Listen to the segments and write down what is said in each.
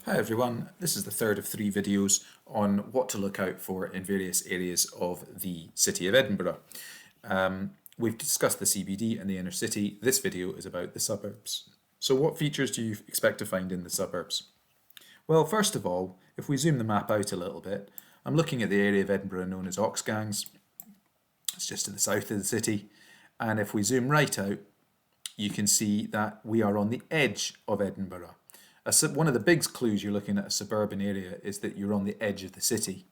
Hi everyone, this is the third of 3 videos on what to look out for in various areas of the city of Edinburgh. We've discussed the CBD and the inner city. This video is about the suburbs. So what features do you expect to find in the suburbs? Well, first of all, if we zoom the map out a little bit, I'm looking at the area of Edinburgh known as Oxgangs. It's just to the south of the city. And if we zoom right out, you can see that we are on the edge of Edinburgh. One of the big clues you're looking at a suburban area is that you're on the edge of the city,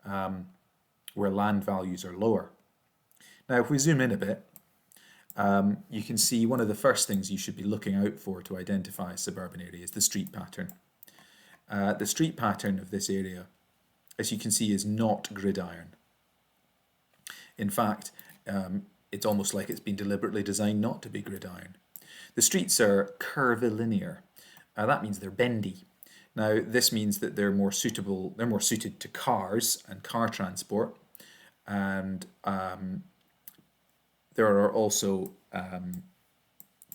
where land values are lower. Now, if we zoom in a bit, you can see one of the first things you should be looking out for to identify a suburban area is the street pattern. The street pattern of this area, as you can see, is not gridiron. In fact, it's almost like it's been deliberately designed not to be gridiron. The streets are curvilinear. That means they're bendy. Now, this means that they're more suited to cars and car transport, and there are also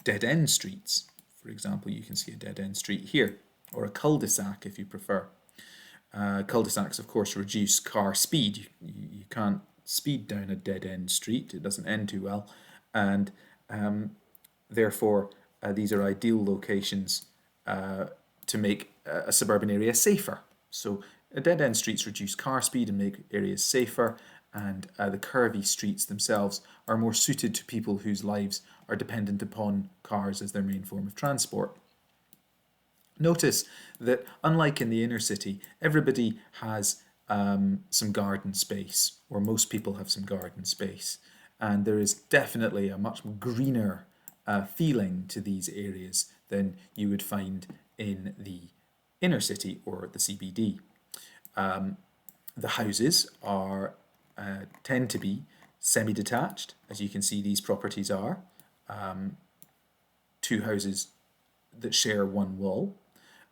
dead-end streets. For example, you can see a dead-end street here, or a cul-de-sac if you prefer. Cul-de-sacs, of course, reduce car speed. You can't speed down a dead-end street. It doesn't end too well, and therefore these are ideal locations to make a suburban area safer. So dead-end streets reduce car speed and make areas safer, and the curvy streets themselves are more suited to people whose lives are dependent upon cars as their main form of transport. Notice that unlike in the inner city, everybody has some garden space, or most people have some garden space, and there is definitely a much greener feeling to these areas than you would find in the inner city or the CBD. The houses tend to be semi-detached, as you can see these properties are. 2 houses that share one wall,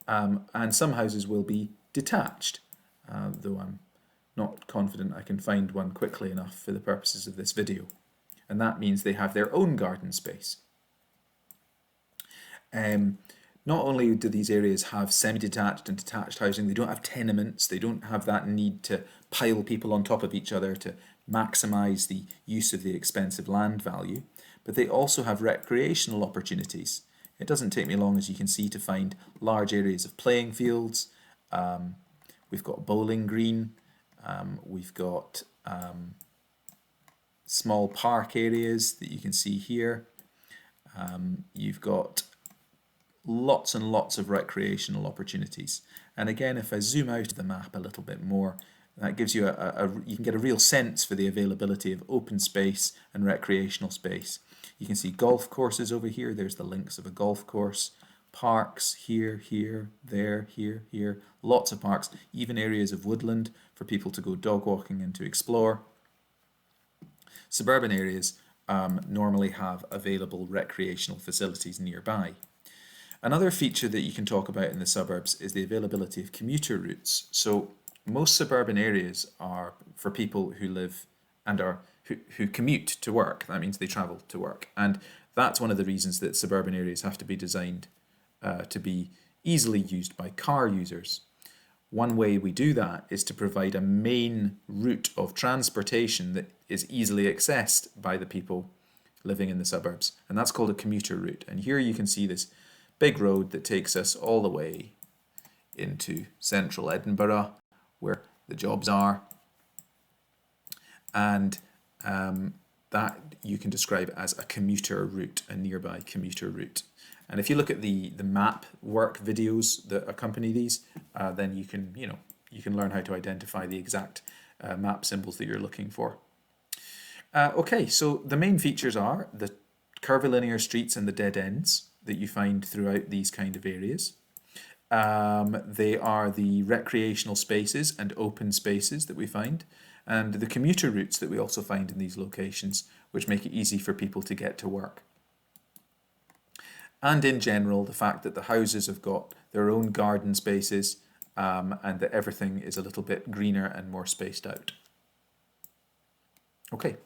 and some houses will be detached, though I'm not confident I can find one quickly enough for the purposes of this video. And that means they have their own garden space. Not only do these areas have semi-detached and detached housing, they don't have tenements, they don't have that need to pile people on top of each other to maximise the use of the expensive land value, but they also have recreational opportunities. It doesn't take me long, as you can see, to find large areas of playing fields. We've got bowling green, we've got small park areas that you can see here. You've got lots and lots of recreational opportunities. And again, if I zoom out of the map a little bit more, that gives you you can get a real sense for the availability of open space and recreational space. You can see golf courses over here. There's the links of a golf course. Parks here, here, there, here, here. Lots of parks, even areas of woodland for people to go dog walking and to explore. Suburban areas normally have available recreational facilities nearby. Another feature that you can talk about in the suburbs is the availability of commuter routes. So most suburban areas are for people who live and who commute to work. That means they travel to work. And that's one of the reasons that suburban areas have to be designed to be easily used by car users. One way we do that is to provide a main route of transportation that is easily accessed by the people living in the suburbs. And that's called a commuter route. And here you can see this big road that takes us all the way into central Edinburgh, where the jobs are, and that you can describe as a commuter route, a nearby commuter route. And if you look at the map work videos that accompany these, then you can learn how to identify the exact map symbols that you're looking for. Okay, so the main features are the curvilinear streets and the dead ends that you find throughout these kind of areas. They are the recreational spaces and open spaces that we find, and the commuter routes that we also find in these locations, which make it easy for people to get to work. And in general, the fact that the houses have got their own garden spaces, and that everything is a little bit greener and more spaced out. Okay.